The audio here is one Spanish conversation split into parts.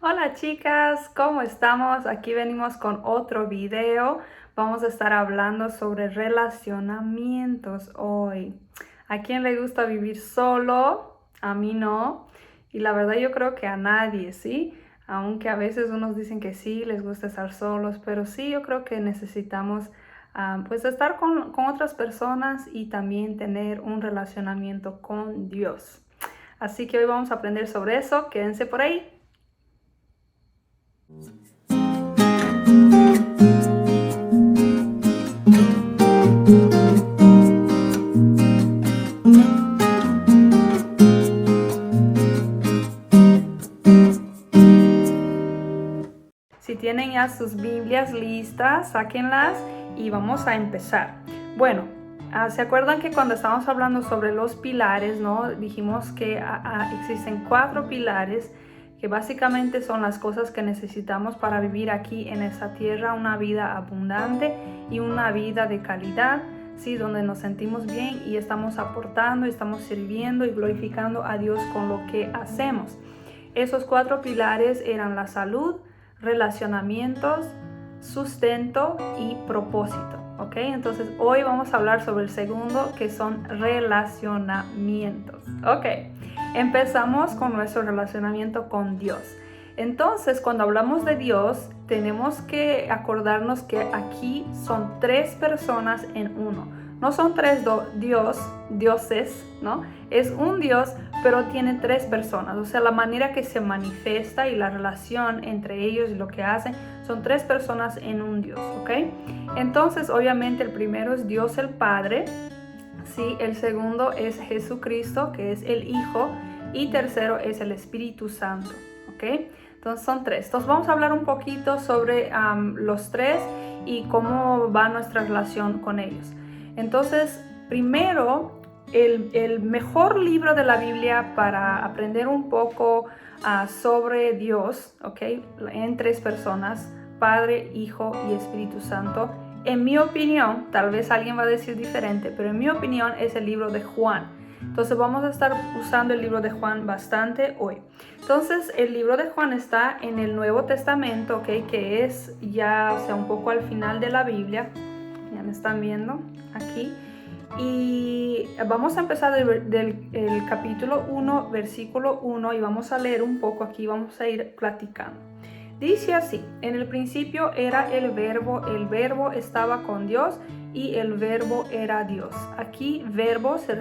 Hola chicas, ¿cómo estamos? Aquí venimos con otro video. Vamos a estar hablando sobre relacionamientos hoy. ¿A quién le gusta vivir solo? A mí no. Y la verdad yo creo que a nadie, ¿sí? Aunque a veces unos dicen que sí, les gusta estar solos, pero sí yo creo que necesitamos pues estar con otras personas y también tener un relacionamiento con Dios. Así que hoy vamos a aprender sobre eso. Quédense por ahí. Si tienen ya sus Biblias listas, sáquenlas y vamos a empezar. Bueno, ¿se acuerdan que cuando estábamos hablando sobre los pilares, ¿no? Dijimos que existen 4 pilares que básicamente son las cosas que necesitamos para vivir aquí en esta tierra, una vida abundante y una vida de calidad, ¿sí? Donde nos sentimos bien y estamos aportando, estamos sirviendo y glorificando a Dios con lo que hacemos. Esos 4 pilares eran la salud, relacionamientos, sustento y propósito, ¿ok? Entonces hoy vamos a hablar sobre el segundo, que son relacionamientos, ¿ok? Empezamos con nuestro relacionamiento con Dios. Entonces, cuando hablamos de Dios, tenemos que acordarnos que aquí son 3 personas en uno. No son 3 dioses, ¿no? Es un Dios, pero tiene 3 personas. O sea, la manera que se manifiesta y la relación entre ellos y lo que hacen son 3 personas en un Dios, ¿ok? Entonces, obviamente, el primero es Dios el Padre, ¿sí? El segundo es Jesucristo, que es el Hijo, y tercero es el Espíritu Santo, ¿ok? Entonces son 3. Entonces vamos a hablar un poquito sobre los 3 y cómo va nuestra relación con ellos. Entonces, primero, el mejor libro de la Biblia para aprender un poco sobre Dios, ¿ok? En 3 personas, Padre, Hijo y Espíritu Santo. En mi opinión, tal vez alguien va a decir diferente, pero en mi opinión es el libro de Juan. Entonces vamos a estar usando el libro de Juan bastante hoy. Entonces el libro de Juan está en el Nuevo Testamento, ¿ok? Que es ya, o sea, un poco al final de la Biblia. Ya me están viendo aquí. Y vamos a empezar del capítulo 1, versículo 1, y vamos a leer un poco aquí, vamos a ir platicando. Dice así: en el principio era el verbo estaba con Dios y el verbo era Dios. Aquí verbo se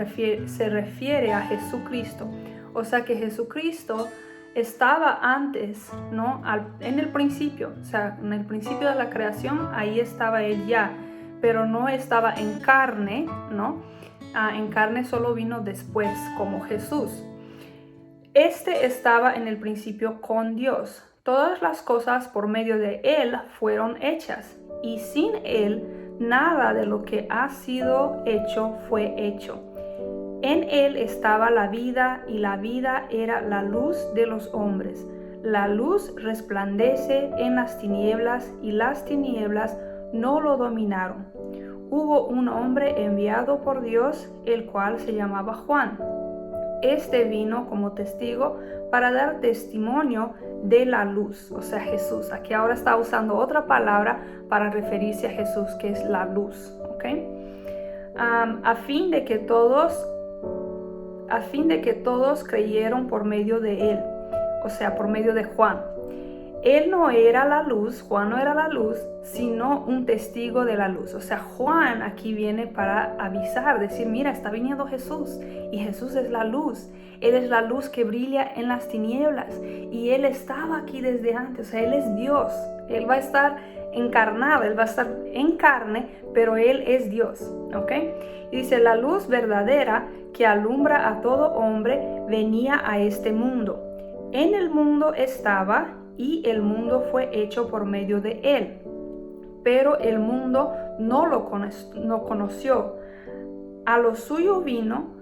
refiere a Jesucristo, o sea que Jesucristo estaba antes, ¿no? En el principio, o sea, en el principio de la creación, ahí estaba Él ya, pero no estaba en carne, ¿no? En carne solo vino después, como Jesús. Este estaba en el principio con Dios. Todas las cosas por medio de Él fueron hechas, y sin Él nada de lo que ha sido hecho fue hecho. En Él estaba la vida, y la vida era la luz de los hombres. La luz resplandece en las tinieblas, y las tinieblas no lo dominaron. Hubo un hombre enviado por Dios, el cual se llamaba Juan. Este vino como testigo para dar testimonio de la luz, o sea, Jesús. Aquí ahora está usando otra palabra para referirse a Jesús, que es la luz, ¿ok? A fin de que todos creyeron por medio de él, o sea, por medio de Juan. Él no era la luz, Juan no era la luz, sino un testigo de la luz. O sea, Juan aquí viene para avisar, decir, mira, está viniendo Jesús, y Jesús es la luz. Él es la luz que brilla en las tinieblas, y Él estaba aquí desde antes. O sea, Él es Dios. Él va a estar encarnado, Él va a estar en carne, pero Él es Dios, ¿ok? Y dice, la luz verdadera que alumbra a todo hombre venía a este mundo. En el mundo estaba, y el mundo fue hecho por medio de él, pero el mundo no lo conoció. A lo suyo vino,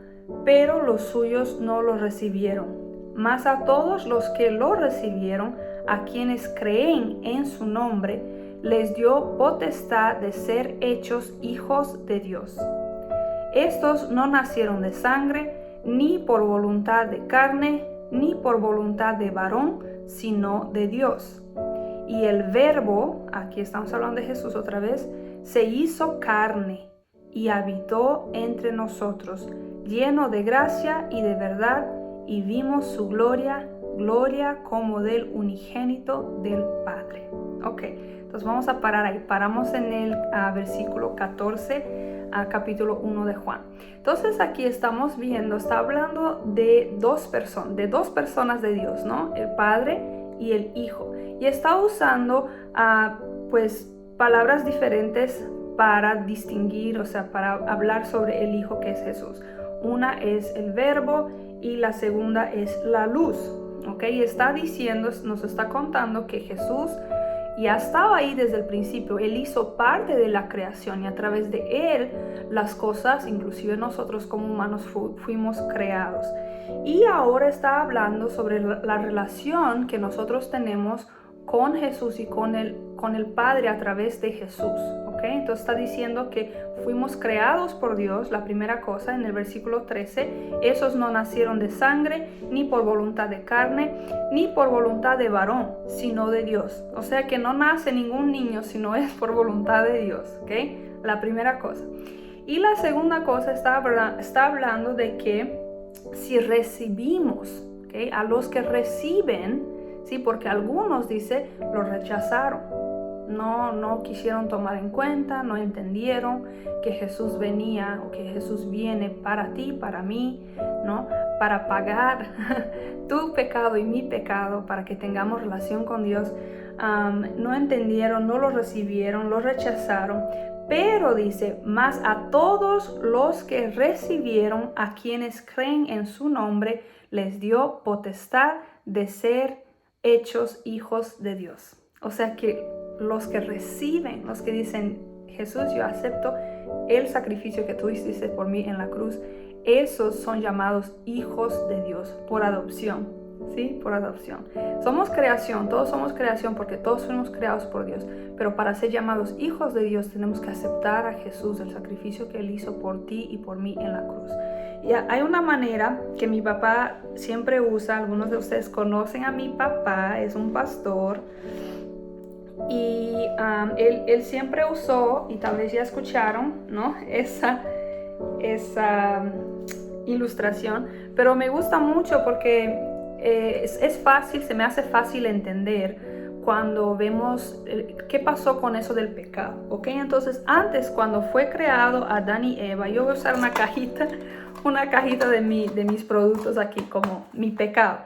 pero los suyos no lo recibieron. Mas a todos los que lo recibieron, a quienes creen en su nombre, les dio potestad de ser hechos hijos de Dios. Estos no nacieron de sangre, ni por voluntad de carne, ni por voluntad de varón, sino de Dios. Y el Verbo, aquí estamos hablando de Jesús otra vez, se hizo carne y habitó entre nosotros, lleno de gracia y de verdad, y vimos su gloria, gloria como del unigénito del Padre. Ok, entonces vamos a parar ahí. Paramos en el versículo 14, capítulo 1 de Juan. Entonces aquí estamos viendo, está hablando de dos personas de Dios, ¿no? El Padre y el Hijo. Y está usando pues palabras diferentes para distinguir, o sea, para hablar sobre el Hijo que es Jesús. Una es el Verbo y la segunda es la luz. ¿Ok? Y está diciendo, nos está contando que Jesús ya estaba ahí desde el principio. Él hizo parte de la creación y a través de Él las cosas, inclusive nosotros como humanos, fuimos creados. Y ahora está hablando sobre la relación que nosotros tenemos con Jesús y con el Padre a través de Jesús. ¿Ok? Entonces está diciendo que fuimos creados por Dios, la primera cosa, en el versículo 13, esos no nacieron de sangre, ni por voluntad de carne, ni por voluntad de varón, sino de Dios. O sea que no nace ningún niño, sino es por voluntad de Dios. ¿Ok? La primera cosa. Y la segunda cosa está hablando de que si recibimos, ¿ok? A los que reciben, sí, porque algunos, dice, lo rechazaron. No quisieron tomar en cuenta, no entendieron que Jesús venía o que Jesús viene para ti, para mí, ¿no? Para pagar tu pecado y mi pecado, para que tengamos relación con Dios. No entendieron, no lo recibieron, lo rechazaron. Pero dice, más a todos los que recibieron, a quienes creen en su nombre, les dio potestad de ser hechos hijos de Dios. O sea que los que reciben, los que dicen, Jesús, yo acepto el sacrificio que tú hiciste por mí en la cruz, esos son llamados hijos de Dios por adopción, ¿sí? Por adopción. Somos creación, todos somos creación porque todos fuimos creados por Dios, pero para ser llamados hijos de Dios tenemos que aceptar a Jesús, el sacrificio que Él hizo por ti y por mí en la cruz. Y hay una manera que mi papá siempre usa, algunos de ustedes conocen a mi papá, es un pastor, y él siempre usó, y tal vez ya escucharon, ¿no? esa ilustración, pero me gusta mucho porque es fácil, se me hace fácil entender cuando vemos qué pasó con eso del pecado, ¿ok? Entonces antes, cuando fue creado Adán y Eva, yo voy a usar una cajita de mis productos aquí como mi pecado.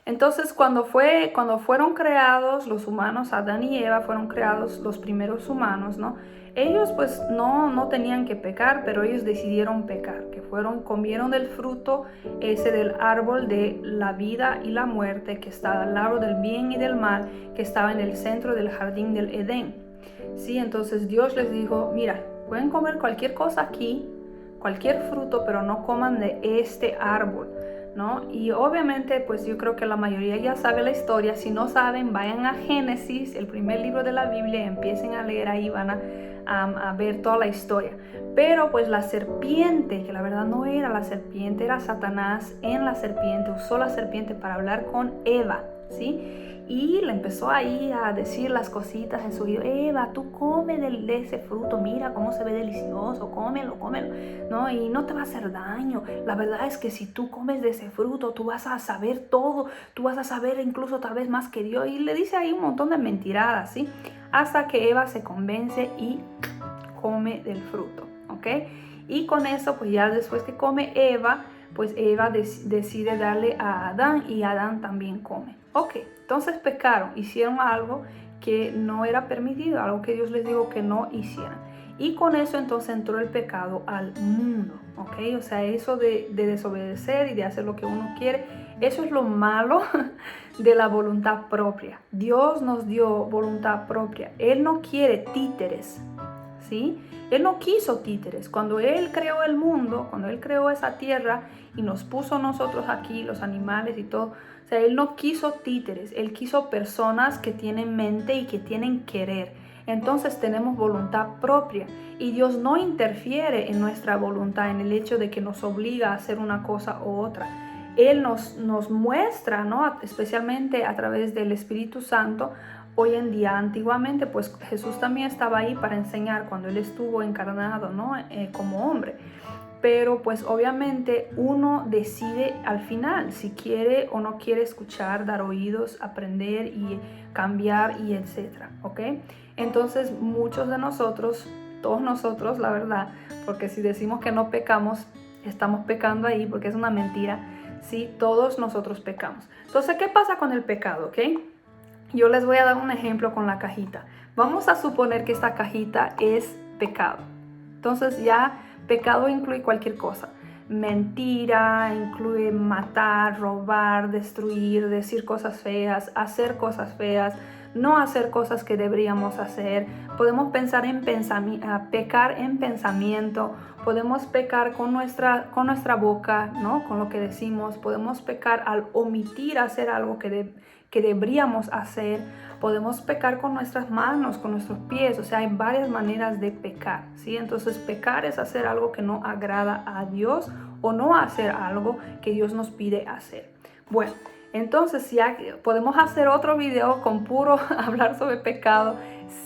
Entonces cuando fueron creados los humanos, Adán y Eva fueron creados los primeros humanos, ¿no? Ellos pues no tenían que pecar, pero ellos decidieron pecar, que comieron del fruto ese del árbol de la vida y la muerte, que está al lado del bien y del mal, que estaba en el centro del jardín del Edén. Sí, entonces Dios les dijo, mira, pueden comer cualquier cosa aquí, cualquier fruto, pero no coman de este árbol, ¿no? Y obviamente pues yo creo que la mayoría ya sabe la historia. Si no saben, vayan a Génesis, el primer libro de la Biblia, empiecen a leer ahí, van a ver toda la historia. Pero pues la serpiente, que la verdad no era la serpiente, era Satanás en la serpiente, usó la serpiente para hablar con Eva, ¿sí? Y le empezó ahí a decir las cositas en su oído, Eva, tú come de ese fruto, mira cómo se ve delicioso, cómelo, ¿no? Y no te va a hacer daño. La verdad es que si tú comes de ese fruto, tú vas a saber todo, tú vas a saber incluso tal vez más que Dios. Y le dice ahí un montón de mentiradas, ¿sí? Hasta que Eva se convence y come del fruto, ¿ok? Y con eso, pues ya después que come Eva, pues Eva decide darle a Adán y Adán también come. Ok, entonces pecaron, hicieron algo que no era permitido, algo que Dios les dijo que no hicieran. Y con eso entonces entró el pecado al mundo, ¿ok? O sea, eso de desobedecer y de hacer lo que uno quiere, eso es lo malo de la voluntad propia. Dios nos dio voluntad propia. Él no quiere títeres, ¿sí? Él no quiso títeres. Cuando Él creó el mundo, cuando Él creó esa tierra y nos puso nosotros aquí, los animales y todo, o sea, Él no quiso títeres. Él quiso personas que tienen mente y que tienen querer. Entonces tenemos voluntad propia y Dios no interfiere en nuestra voluntad, en el hecho de que nos obliga a hacer una cosa u otra. Él nos muestra, ¿no? Especialmente a través del Espíritu Santo. Hoy en día, antiguamente, pues Jesús también estaba ahí para enseñar cuando Él estuvo encarnado, ¿no? Como hombre. Pero pues obviamente uno decide al final si quiere o no quiere escuchar, dar oídos, aprender y cambiar y etcétera, ¿ok? Entonces muchos de nosotros, todos nosotros, la verdad, porque si decimos que no pecamos, estamos pecando ahí porque es una mentira, sí, todos nosotros pecamos. Entonces, ¿qué pasa con el pecado, ok? Yo les voy a dar un ejemplo con la cajita. Vamos a suponer que esta cajita es pecado. Entonces ya pecado incluye cualquier cosa. Mentira, incluye matar, robar, destruir, decir cosas feas, hacer cosas feas, no hacer cosas que deberíamos hacer. Podemos pensar en pecar en pensamiento, podemos pecar con nuestra boca, ¿no? Con lo que decimos, podemos pecar al omitir hacer algo que deberíamos hacer, podemos pecar con nuestras manos, con nuestros pies, o sea, hay varias maneras de pecar, ¿sí? Entonces, pecar es hacer algo que no agrada a Dios o no hacer algo que Dios nos pide hacer. Bueno, entonces ya podemos hacer otro video con puro hablar sobre pecado.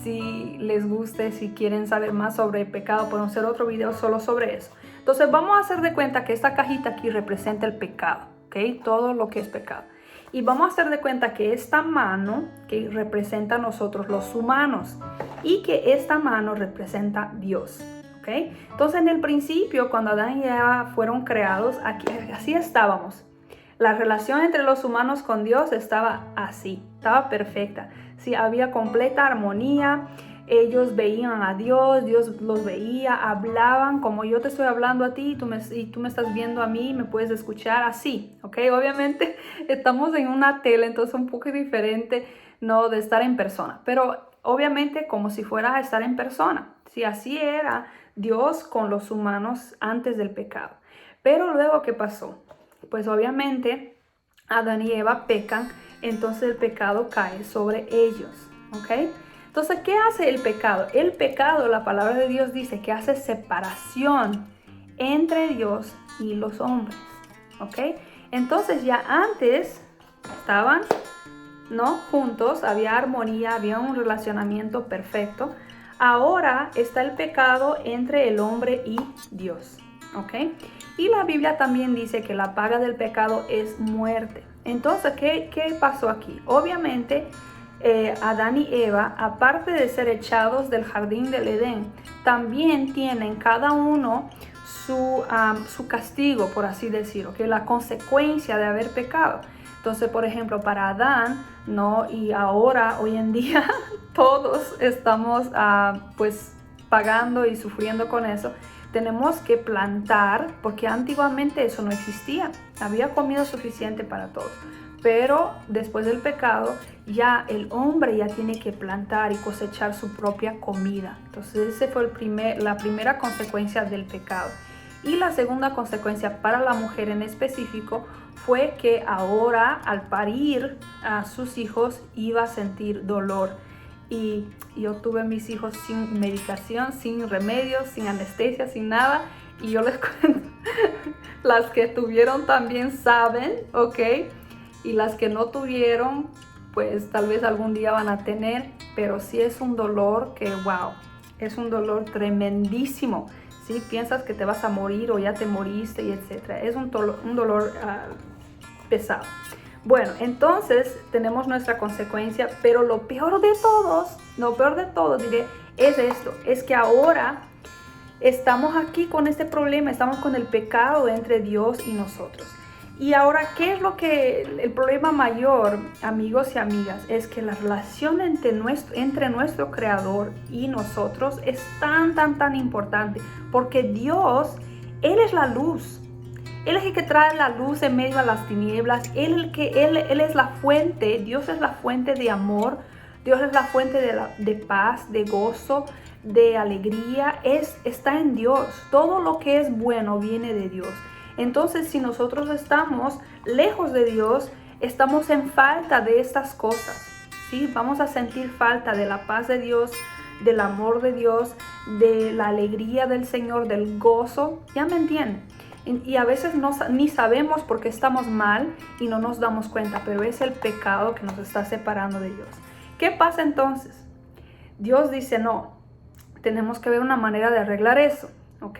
Si les guste, si quieren saber más sobre el pecado, podemos hacer otro video solo sobre eso. Entonces, vamos a hacer de cuenta que esta cajita aquí representa el pecado, ¿ok? Todo lo que es pecado. Y vamos a hacer de cuenta que esta mano que representa a nosotros los humanos y que esta mano representa a Dios, ¿ok? Entonces en el principio, cuando Adán y Eva fueron creados, así estábamos. La relación entre los humanos con Dios estaba así, estaba perfecta. Sí, había completa armonía. Ellos veían a Dios, Dios los veía, hablaban como yo te estoy hablando a ti y tú me estás viendo a mí, me puedes escuchar así, ¿ok? Obviamente estamos en una tele, entonces un poco diferente, ¿no? De estar en persona, pero obviamente como si fuera a estar en persona. Sí, así era Dios con los humanos antes del pecado. Pero luego, ¿qué pasó? Pues obviamente Adán y Eva pecan, entonces el pecado cae sobre ellos, ¿ok? Entonces, ¿qué hace el pecado? El pecado, la palabra de Dios dice que hace separación entre Dios y los hombres, ¿ok? Entonces ya antes estaban, ¿no? Juntos, había armonía, había un relacionamiento perfecto. Ahora está el pecado entre el hombre y Dios, ¿ok? Y la Biblia también dice que la paga del pecado es muerte. Entonces, ¿qué pasó aquí? Obviamente, Adán y Eva, aparte de ser echados del jardín del Edén, también tienen cada uno su castigo, por así decirlo, que es la consecuencia de haber pecado. Entonces, por ejemplo, para Adán, ¿no? Y ahora, hoy en día, todos estamos pues pagando y sufriendo con eso. Tenemos que plantar, porque antiguamente eso no existía. Había comida suficiente para todos. Pero después del pecado, ya el hombre ya tiene que plantar y cosechar su propia comida. Entonces, esa fue la primera consecuencia del pecado. Y la segunda consecuencia para la mujer en específico fue que ahora al parir a sus hijos iba a sentir dolor. Y yo tuve mis hijos sin medicación, sin remedios, sin anestesia, sin nada. Y yo les cuento, las que tuvieron también saben, ¿ok? Y las que no tuvieron, pues tal vez algún día van a tener, pero sí es un dolor que, wow, es un dolor tremendísimo. ¿Sí? Piensas que te vas a morir o ya te moriste y etcétera. Es un dolor pesado. Bueno, entonces tenemos nuestra consecuencia, pero lo peor de todos, diré, es esto, es que ahora estamos aquí con este problema, estamos con el pecado entre Dios y nosotros. Y ahora, ¿qué es el problema mayor, amigos y amigas? Es que la relación entre nuestro Creador y nosotros es tan importante, porque Dios, Él es la luz. Él es el que trae la luz en medio de las tinieblas. Él es la fuente. Dios es la fuente de amor. Dios es la fuente de paz, de gozo, de alegría. Está en Dios. Todo lo que es bueno viene de Dios. Entonces, si nosotros estamos lejos de Dios, estamos en falta de estas cosas, ¿sí? Vamos a sentir falta de la paz de Dios, del amor de Dios, de la alegría del Señor, del gozo. ¿Ya me entienden? Y a veces ni sabemos por qué estamos mal y no nos damos cuenta, pero es el pecado que nos está separando de Dios. ¿Qué pasa entonces? Dios dice, no, tenemos que ver una manera de arreglar eso, ¿ok?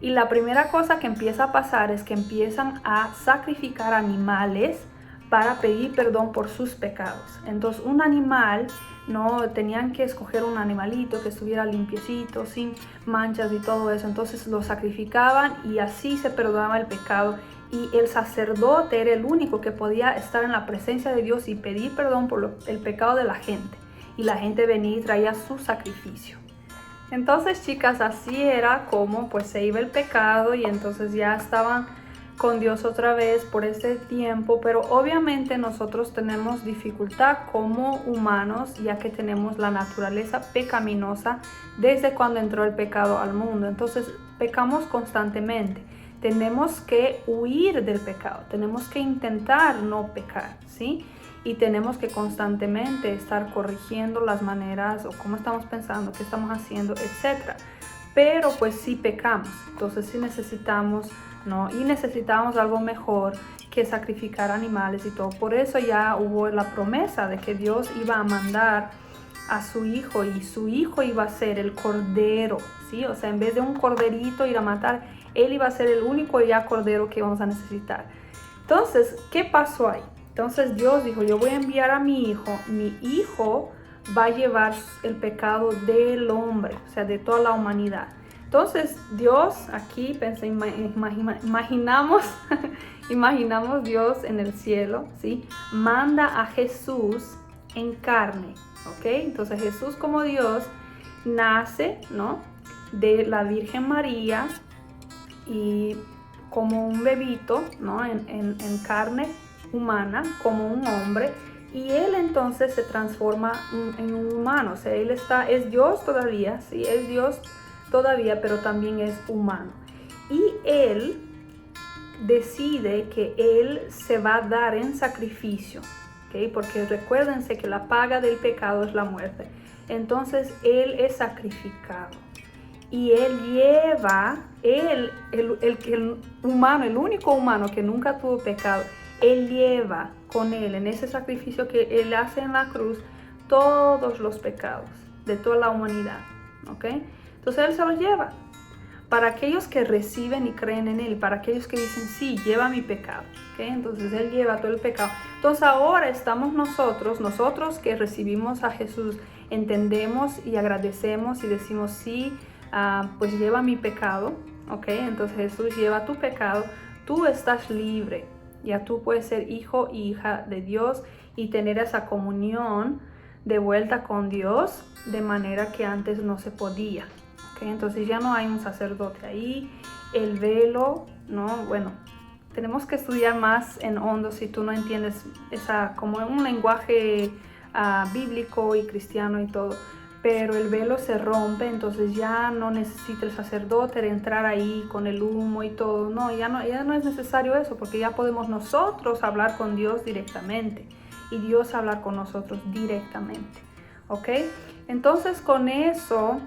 Y la primera cosa que empieza a pasar es que empiezan a sacrificar animales para pedir perdón por sus pecados. Entonces un animal, no tenían que escoger un animalito que estuviera limpiecito, sin manchas y todo eso. Entonces lo sacrificaban y así se perdonaba el pecado. Y el sacerdote era el único que podía estar en la presencia de Dios y pedir perdón por el pecado de la gente. Y la gente venía y traía su sacrificio. Entonces, chicas, así era como pues se iba el pecado y entonces ya estaban con Dios otra vez por ese tiempo, pero obviamente nosotros tenemos dificultad como humanos, ya que tenemos la naturaleza pecaminosa desde cuando entró el pecado al mundo. Entonces pecamos constantemente. Tenemos que huir del pecado, tenemos que intentar no pecar, ¿sí? Y tenemos que constantemente estar corrigiendo las maneras o cómo estamos pensando, qué estamos haciendo, etc. Pero pues sí pecamos, entonces sí necesitamos, ¿no? Y necesitamos algo mejor que sacrificar animales y todo. Por eso ya hubo la promesa de que Dios iba a mandar a su hijo y su hijo iba a ser el cordero, ¿sí? O sea, en vez de un corderito ir a matar, él iba a ser el único ya cordero que vamos a necesitar. Entonces, ¿qué pasó ahí? Entonces Dios dijo, yo voy a enviar a mi hijo va a llevar el pecado del hombre, o sea, de toda la humanidad. Entonces Dios, aquí imaginamos, imaginamos Dios en el cielo, ¿sí? Manda a Jesús en carne, ¿ok? Entonces Jesús como Dios nace, ¿no? De la Virgen María y como un bebito, ¿no? En carne humana, como un hombre, y él entonces se transforma en un humano. O sea, él es Dios todavía, sí, es Dios todavía, pero también es humano. Y él decide que él se va a dar en sacrificio, ¿okay? Porque recuérdense que la paga del pecado es la muerte. Entonces él es sacrificado. Y él lleva, el humano, el único humano que nunca tuvo pecado, él lleva con él en ese sacrificio que él hace en la cruz todos los pecados de toda la humanidad, ¿ok? Entonces él se los lleva para aquellos que reciben y creen en él, para aquellos que dicen, sí, lleva mi pecado, ¿ok? Entonces él lleva todo el pecado. Entonces ahora estamos nosotros que recibimos a Jesús, entendemos y agradecemos y decimos, sí, pues lleva mi pecado, ¿ok? Entonces Jesús lleva tu pecado, tú estás libre. Ya tú puedes ser hijo y hija de Dios y tener esa comunión de vuelta con Dios de manera que antes no se podía. ¿Okay? Entonces ya no hay un sacerdote ahí. El velo, ¿no? Bueno, tenemos que estudiar más en hondo si tú no entiendes como un lenguaje bíblico y cristiano y todo. Pero el velo se rompe, entonces ya no necesita el sacerdote entrar ahí con el humo y todo. No, ya no es necesario eso, porque ya podemos nosotros hablar con Dios directamente y Dios hablar con nosotros directamente, ¿ok? Entonces con eso,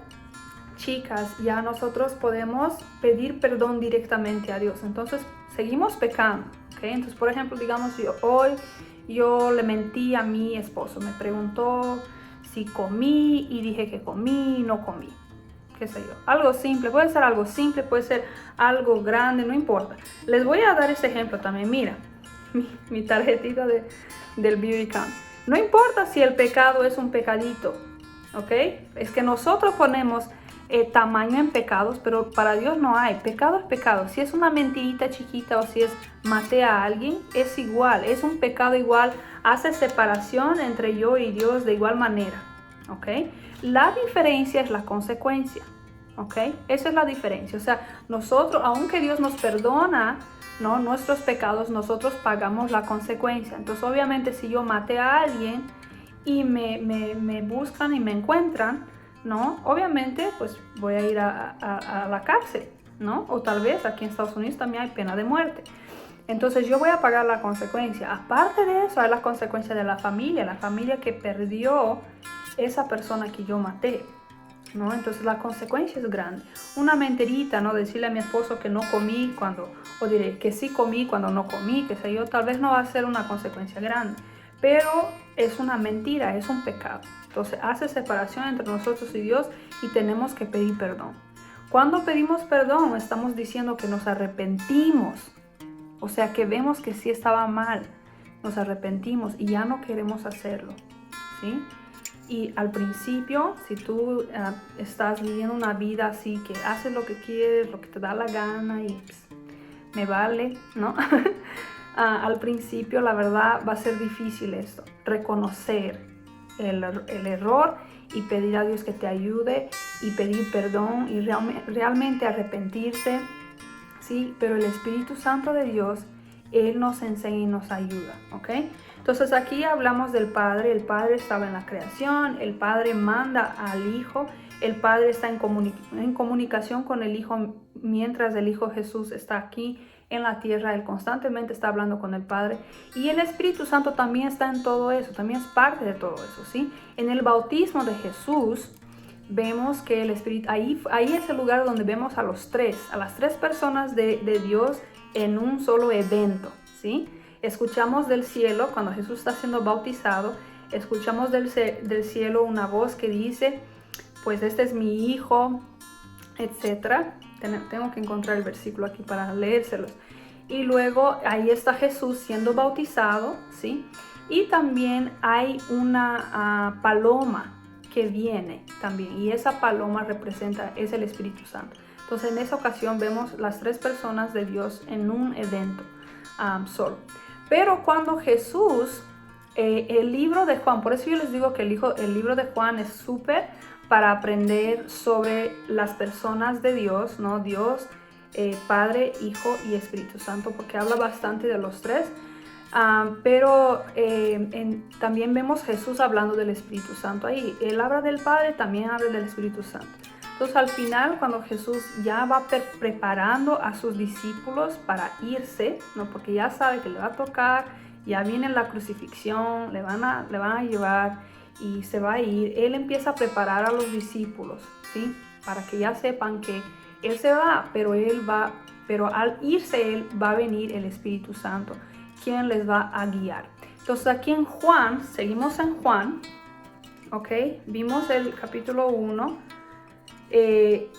chicas, ya nosotros podemos pedir perdón directamente a Dios. Entonces seguimos pecando, ¿ok? Entonces, por ejemplo, digamos, hoy yo le mentí a mi esposo, me preguntó si comí y dije que comí, no comí, qué sé yo, algo simple, puede ser algo simple, puede ser algo grande, no importa. Les voy a dar ese ejemplo también, mira, mi tarjetita del BB Camp. No importa si el pecado es un pecadito, ¿ok? Es que nosotros ponemos tamaño en pecados, pero para Dios no hay, pecado es pecado. Si es una mentirita chiquita o si es maté a alguien, es igual, es un pecado igual, hace separación entre yo y Dios de igual manera, ¿ok? La diferencia es la consecuencia, ¿ok? Esa es la diferencia, o sea, nosotros, aunque Dios nos perdona, ¿no? Nuestros pecados, nosotros pagamos la consecuencia. Entonces, obviamente, si yo maté a alguien y me buscan y me encuentran, ¿no? Obviamente, pues voy a ir a la cárcel, ¿no? O tal vez aquí en Estados Unidos también hay pena de muerte. Entonces yo voy a pagar la consecuencia. Aparte de eso, hay la consecuencia de la familia que perdió esa persona que yo maté, ¿no? Entonces la consecuencia es grande. Una mentirita, ¿no? Decirle a mi esposo que no comí cuando, o diré que sí comí cuando no comí, que sé yo, tal vez no va a ser una consecuencia grande, pero es una mentira, es un pecado. Entonces hace separación entre nosotros y Dios y tenemos que pedir perdón. Cuando pedimos perdón, estamos diciendo que nos arrepentimos, o sea que vemos que sí estaba mal, nos arrepentimos y ya no queremos hacerlo, ¿sí? Y al principio, si tú estás viviendo una vida así, que haces lo que quieres, lo que te da la gana y me vale, ¿no? Al principio, la verdad, va a ser difícil esto, reconocer el error y pedir a Dios que te ayude y pedir perdón y realmente arrepentirse, ¿sí? Pero el Espíritu Santo de Dios, Él nos enseña y nos ayuda, ¿ok? Entonces aquí hablamos del Padre. El Padre estaba en la creación, el Padre manda al Hijo, el Padre está en comunicación con el Hijo mientras el Hijo Jesús está aquí en la tierra. Él constantemente está hablando con el Padre y el Espíritu Santo también está en todo eso, también es parte de todo eso, ¿sí? En el bautismo de Jesús vemos que el Espíritu, ahí es el lugar donde vemos a las tres personas de Dios en un solo evento, ¿sí? Escuchamos del cielo, cuando Jesús está siendo bautizado, escuchamos del cielo una voz que dice, pues este es mi hijo, etc. Tengo que encontrar el versículo aquí para leérselos. Y luego ahí está Jesús siendo bautizado, ¿sí? Y también hay una paloma que viene también, y esa paloma es el Espíritu Santo. Entonces en esa ocasión vemos las tres personas de Dios en un evento solo. Pero cuando Jesús, el libro de Juan, por eso yo les digo que el libro de Juan es súper para aprender sobre las personas de Dios, ¿no? Dios, Padre, Hijo y Espíritu Santo, porque habla bastante de los tres. Pero también vemos Jesús hablando del Espíritu Santo ahí. Él habla del Padre, también habla del Espíritu Santo. Entonces al final, cuando Jesús ya va preparando a sus discípulos para irse, ¿no? Porque ya sabe que le va a tocar, ya viene la crucifixión, le van a llevar y se va a ir, Él empieza a preparar a los discípulos, ¿sí? Para que ya sepan que Él se va, pero al irse Él va a venir el Espíritu Santo, quien les va a guiar. Entonces aquí en Juan, seguimos en Juan, ¿ok? Vimos el capítulo 1.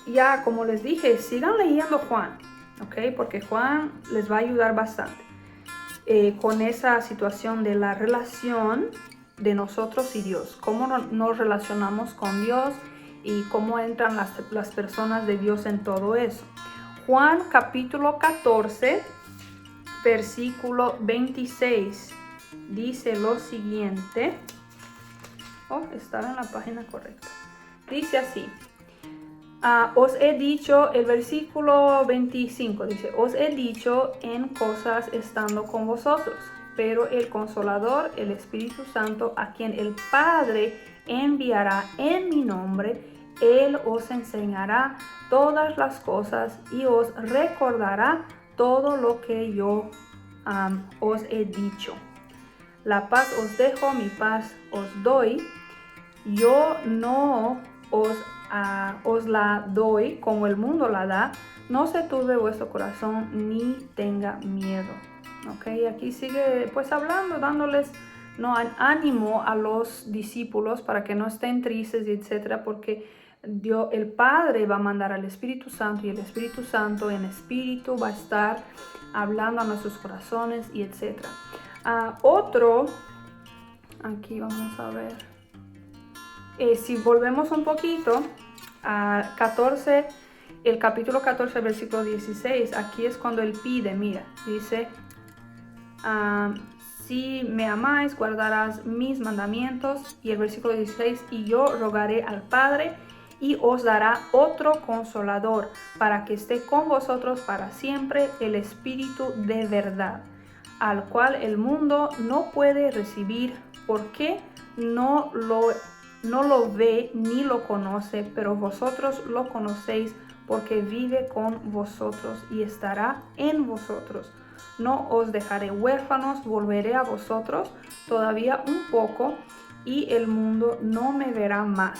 Ya como les dije, sigan leyendo Juan, ¿ok? Porque Juan les va a ayudar bastante con esa situación de la relación de nosotros y Dios, cómo nos relacionamos con Dios y cómo entran las personas de Dios en todo eso. Juan capítulo 14, versículo 26, dice lo siguiente. Estaba en la página correcta. Dice así. Os he dicho, el versículo 25 dice, os he dicho en cosas estando con vosotros, pero el Consolador, el Espíritu Santo, a quien el Padre enviará en mi nombre, Él os enseñará todas las cosas y os recordará todo lo que yo os he dicho. La paz os dejo, mi paz os doy. Yo no os la doy como el mundo la da. No se turbe vuestro corazón ni tenga miedo. Ok, aquí sigue pues hablando, dándoles ánimo a los discípulos para que no estén tristes y etcétera, porque Dios, el Padre va a mandar al Espíritu Santo y el Espíritu Santo en espíritu va a estar hablando a nuestros corazones y etcétera. Aquí vamos a ver. Si volvemos un poquito a 14, el capítulo 14, versículo 16, aquí es cuando Él pide, mira, dice, si me amáis, guardarás mis mandamientos, y el versículo 16, y yo rogaré al Padre, y os dará otro consolador, para que esté con vosotros para siempre, el Espíritu de verdad, al cual el mundo no puede recibir, porque no lo ve ni lo conoce, pero vosotros lo conocéis porque vive con vosotros y estará en vosotros. No os dejaré huérfanos, volveré a vosotros todavía un poco y el mundo no me verá más.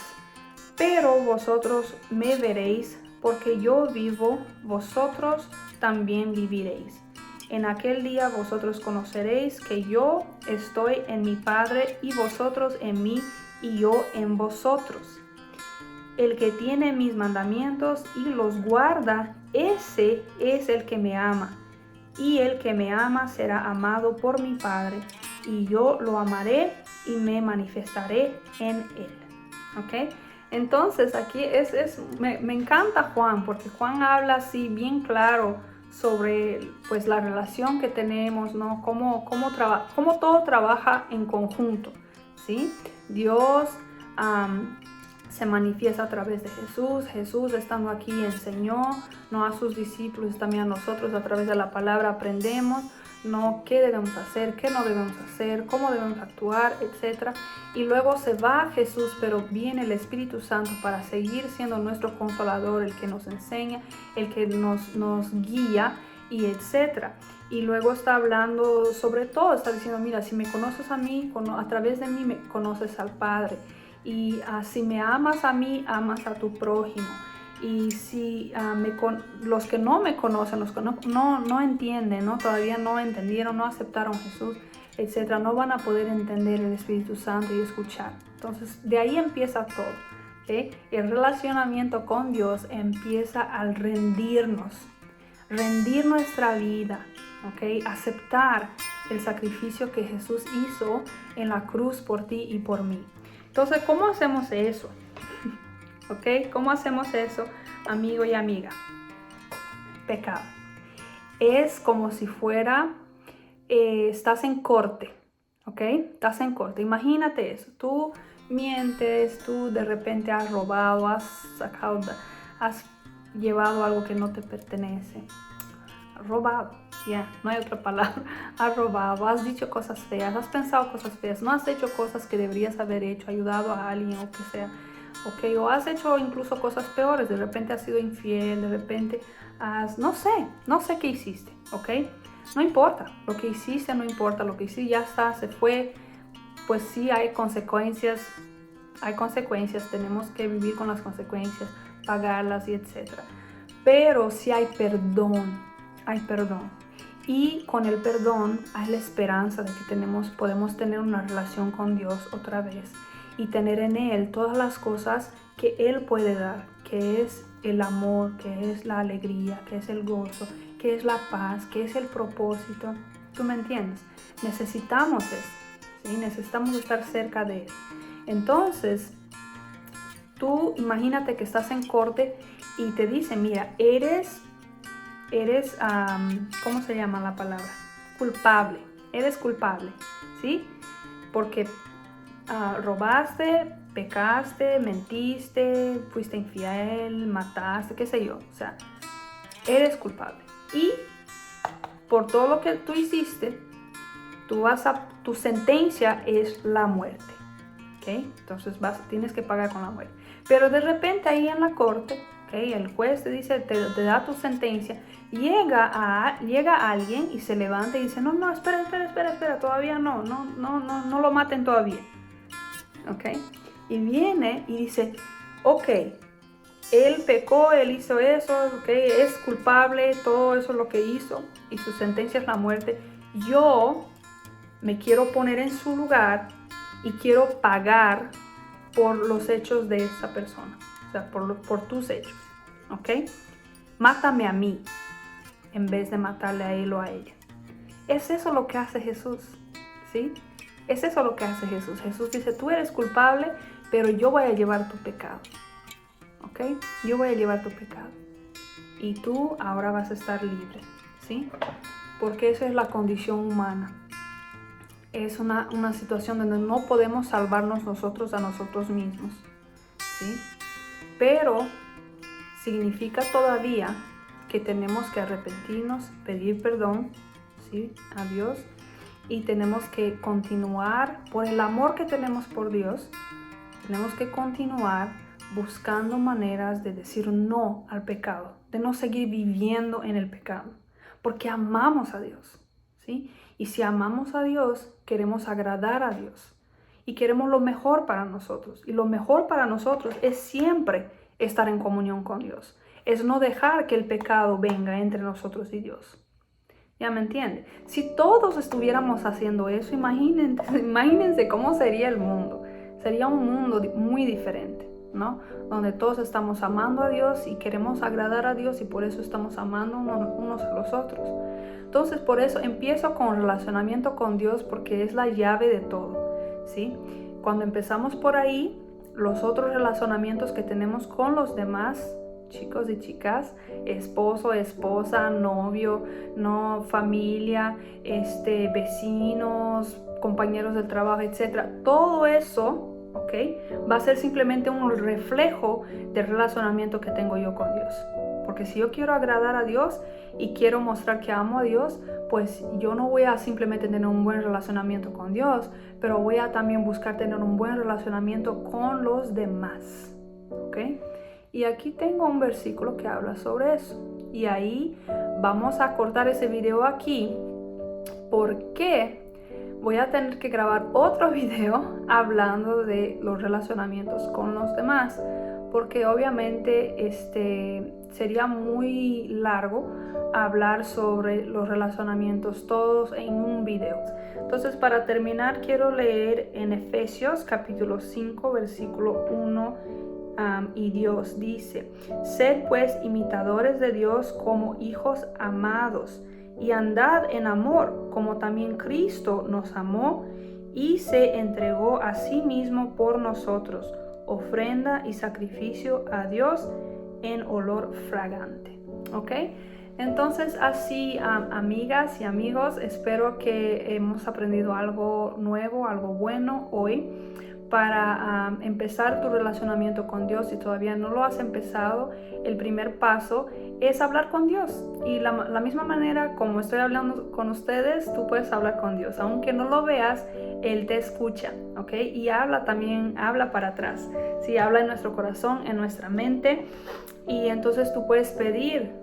pero vosotros me veréis, porque yo vivo, vosotros también viviréis. En aquel día vosotros conoceréis que yo estoy en mi Padre y vosotros en mí y yo en vosotros. El que tiene mis mandamientos y los guarda, ese es el que me ama. Y el que me ama será amado por mi Padre, y yo lo amaré y me manifestaré en él. ¿Ok? Entonces aquí me encanta Juan, porque Juan habla así bien claro sobre pues la relación que tenemos, ¿no? Cómo todo trabaja en conjunto, ¿sí? Dios se manifiesta a través de Jesús. Jesús, estando aquí, enseñó, no a sus discípulos, también a nosotros. A través de la palabra aprendemos, no qué debemos hacer, qué no debemos hacer, cómo debemos actuar, etc. Y luego se va Jesús, pero viene el Espíritu Santo para seguir siendo nuestro consolador, el que nos enseña, el que nos guía, y etc. Y luego está hablando sobre todo, está diciendo, mira, si me conoces a mí, a través de mí me conoces al Padre. Y si me amas a mí, amas a tu prójimo. Y si los que no me conocen, los que no entienden, ¿no? Todavía no entendieron, no aceptaron a Jesús, etcétera, no van a poder entender el Espíritu Santo y escuchar. Entonces, de ahí empieza todo. ¿Okay? El relacionamiento con Dios empieza al rendir nuestra vida, ¿okay? Aceptar el sacrificio que Jesús hizo en la cruz por ti y por mí. Entonces, ¿cómo hacemos eso? ¿Ok? ¿Cómo hacemos eso, amigo y amiga? Pecado. Es como si fuera, estás en corte, ¿ok? Estás en corte. Imagínate eso. Tú mientes, tú de repente has robado, has llevado algo que no te pertenece. Robado, ya, no hay otra palabra. Has robado, has dicho cosas feas, has pensado cosas feas, no has hecho cosas que deberías haber hecho, ayudado a alguien o que sea, ok, o has hecho incluso cosas peores, de repente has sido infiel, de repente no sé qué hiciste, ok, no importa, lo que hiciste no importa, lo que hiciste ya está, se fue, pues sí hay consecuencias, tenemos que vivir con las consecuencias, pagarlas y etcétera, pero si hay perdón. Y con el perdón hay la esperanza de que podemos tener una relación con Dios otra vez y tener en Él todas las cosas que Él puede dar, que es el amor, que es la alegría, que es el gozo, que es la paz, que es el propósito. ¿Tú me entiendes? Necesitamos eso, ¿sí? Necesitamos estar cerca de Él. Entonces, tú imagínate que estás en corte y te dicen, mira, eres, ¿cómo se llama la palabra? Culpable, eres culpable, ¿sí? Porque robaste, pecaste, mentiste, fuiste infiel, mataste, qué sé yo, o sea, eres culpable. Y por todo lo que tú hiciste, tu sentencia es la muerte, ¿ok? Entonces tienes que pagar con la muerte. Pero de repente ahí en la corte, ¿okay? El juez te dice, te da tu sentencia, llega alguien y se levanta y dice, no, espera, todavía no lo maten todavía, ¿ok? Y viene y dice, ok, él pecó, él hizo eso, ¿ok? Es culpable, todo eso es lo que hizo y su sentencia es la muerte. Yo me quiero poner en su lugar y quiero pagar por los hechos de esa persona, o sea, por tus hechos, ¿ok? Mátame a mí en vez de matarle a él o a ella. Es eso lo que hace Jesús, ¿sí? Es eso lo que hace Jesús. Jesús dice, tú eres culpable, pero yo voy a llevar tu pecado, ¿ok? Yo voy a llevar tu pecado y tú ahora vas a estar libre, ¿sí? Porque esa es la condición humana. Es una situación donde no podemos salvarnos nosotros a nosotros mismos, ¿sí? Pero significa todavía que tenemos que arrepentirnos, pedir perdón, ¿sí? A Dios, y tenemos que continuar, por el amor que tenemos por Dios, tenemos que continuar buscando maneras de decir no al pecado, de no seguir viviendo en el pecado, porque amamos a Dios, ¿sí? Y si amamos a Dios, queremos agradar a Dios. y queremos lo mejor para nosotros. Y lo mejor para nosotros es siempre estar en comunión con Dios. Es no dejar que el pecado venga entre nosotros y Dios. ¿Ya me entiende? Si todos estuviéramos haciendo eso, imagínense cómo sería el mundo. Sería un mundo muy diferente, ¿no? Donde todos estamos amando a Dios y queremos agradar a Dios y por eso estamos amando unos a los otros. Entonces, por eso empiezo con relacionamiento con Dios porque es la llave de todo, ¿sí? Cuando empezamos por ahí, los otros relacionamientos que tenemos con los demás, chicos y chicas, esposo, esposa, novio, no, familia, vecinos, compañeros del trabajo, etcétera. Todo eso, ¿ok? Va a ser simplemente un reflejo del relacionamiento que tengo yo con Dios. Porque si yo quiero agradar a Dios y quiero mostrar que amo a Dios, pues yo no voy a simplemente tener un buen relacionamiento con Dios, pero voy a también buscar tener un buen relacionamiento con los demás, ¿ok? Y aquí tengo un versículo que habla sobre eso. Y ahí vamos a cortar ese video aquí porque voy a tener que grabar otro video hablando de los relacionamientos con los demás. Porque obviamente sería muy largo hablar sobre los relacionamientos todos en un video. Entonces, para terminar, quiero leer en Efesios capítulo 5, versículo 1. Y Dios dice: sed pues imitadores de Dios como hijos amados, y andad en amor, como también Cristo nos amó y se entregó a sí mismo por nosotros, ofrenda y sacrificio a Dios en olor fragante. ¿Ok? Entonces, así, amigas y amigos, espero que hemos aprendido algo nuevo, algo bueno hoy. Para empezar tu relacionamiento con Dios, si todavía no lo has empezado, el primer paso es hablar con Dios. Y la misma manera como estoy hablando con ustedes, tú puedes hablar con Dios. Aunque no lo veas, Él te escucha, ¿ok? Y habla también, habla para atrás. Sí, habla en nuestro corazón, en nuestra mente. Y entonces tú puedes pedir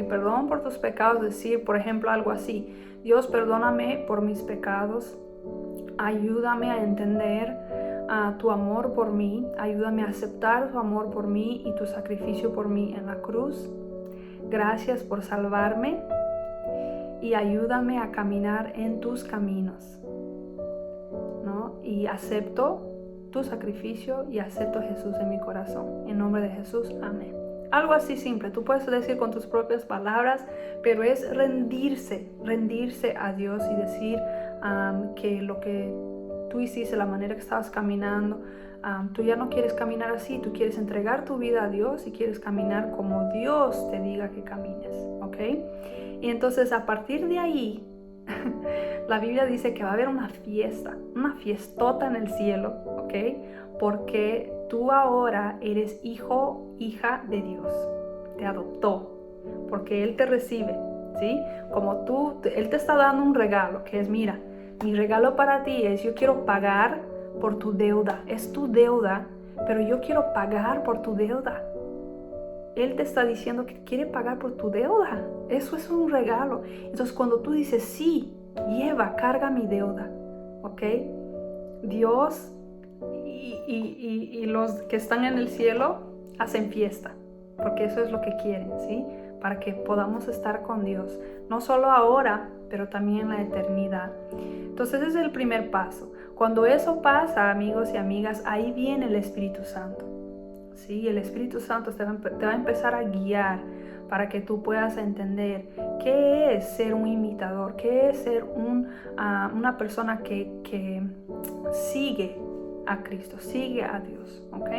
perdón por tus pecados, decir, por ejemplo, algo así: Dios, perdóname por mis pecados, ayúdame a entender tu amor por mí, ayúdame a aceptar tu amor por mí y tu sacrificio por mí en la cruz. Gracias por salvarme y ayúdame a caminar en tus caminos, ¿no? Y acepto tu sacrificio y acepto a Jesús en mi corazón. En nombre de Jesús, amén. Algo así simple, tú puedes decir con tus propias palabras, pero es rendirse a Dios y decir que lo que tú hiciste, la manera que estabas caminando, tú ya no quieres caminar así, tú quieres entregar tu vida a Dios y quieres caminar como Dios te diga que camines, ¿ok? Y entonces a partir de ahí, la Biblia dice que va a haber una fiestota en el cielo, ¿ok? Porque tú ahora eres hijo, hija de Dios, te adoptó, porque Él te recibe, ¿sí? Como Él te está dando un regalo, que es, mira, mi regalo para ti es, yo quiero pagar por tu deuda. Es tu deuda, pero yo quiero pagar por tu deuda. Él te está diciendo que quiere pagar por tu deuda. Eso es un regalo. Entonces, cuando tú dices, sí, carga mi deuda, ¿ok? Dios y los que están en el cielo hacen fiesta, porque eso es lo que quieren, ¿sí? Para que podamos estar con Dios, no solo ahora, pero también en la eternidad. Entonces ese es el primer paso. Cuando eso pasa, amigos y amigas, ahí viene el Espíritu Santo. ¿Sí? El Espíritu Santo te va a empezar a guiar para que tú puedas entender qué es ser un imitador, qué es ser una persona que sigue a Cristo, sigue a Dios, ¿ok?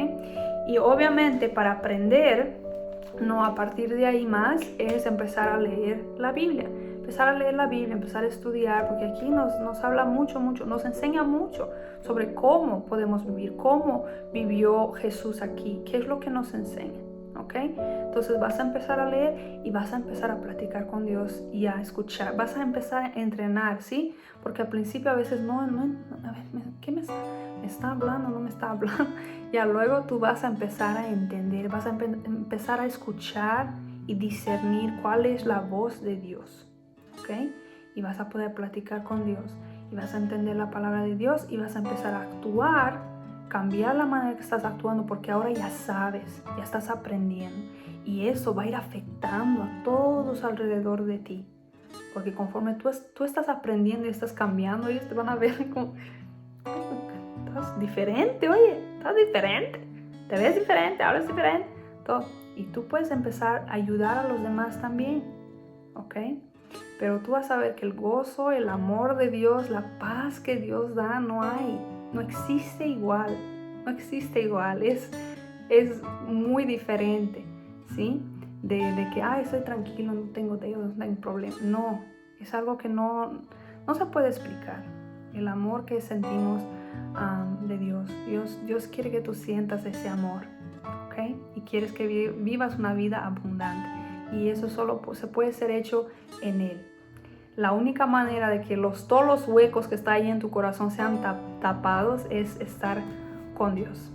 Y obviamente para aprender, no, a partir de ahí más, es empezar a leer la Biblia. Empezar a estudiar, porque aquí nos habla mucho, nos enseña mucho sobre cómo podemos vivir, cómo vivió Jesús aquí, qué es lo que nos enseña, ¿ok? Entonces vas a empezar a leer y vas a empezar a platicar con Dios y a escuchar, vas a empezar a entrenar, ¿sí? Porque al principio a veces a ver, ¿qué me está hablando? No me está hablando. Ya luego tú vas a empezar a entender, vas a empezar a escuchar y discernir cuál es la voz de Dios, ¿ok? Y vas a poder platicar con Dios. y vas a entender la palabra de Dios y vas a empezar a actuar, cambiar la manera que estás actuando, porque ahora ya sabes, ya estás aprendiendo y eso va a ir afectando a todos alrededor de ti, porque conforme tú estás aprendiendo y estás cambiando, ellos te van a ver como, estás diferente, oye, estás diferente, te ves diferente, hablas diferente, todo. Y tú puedes empezar a ayudar a los demás también, ¿ok? Pero tú vas a ver que el gozo, el amor de Dios, la paz que Dios da, no existe igual, no existe igual, es muy diferente, ¿sí? De que, estoy tranquilo, no tengo Dios, no hay problema. No, es algo que no se puede explicar, el amor que sentimos de Dios. Dios quiere que tú sientas ese amor, ¿ok? Y quieres que vivas una vida abundante. Y eso solo se puede ser hecho en Él. La única manera de que todos los huecos que están ahí en tu corazón sean tapados es estar con Dios.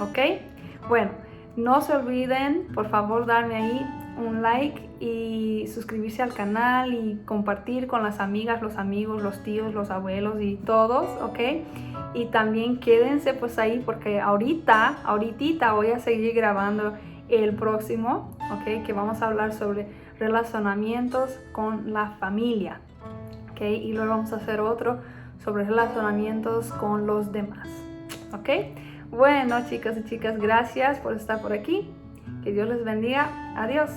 ¿Ok? Bueno, no se olviden, por favor, darme ahí un like y suscribirse al canal y compartir con las amigas, los amigos, los tíos, los abuelos y todos, ¿ok? Y también quédense pues ahí porque ahorita voy a seguir grabando el próximo, ¿ok? Que vamos a hablar sobre relacionamientos con la familia, ¿ok? Y luego vamos a hacer otro sobre relacionamientos con los demás, ¿ok? Bueno, chicos y chicas, gracias por estar por aquí. Que Dios les bendiga. Adiós.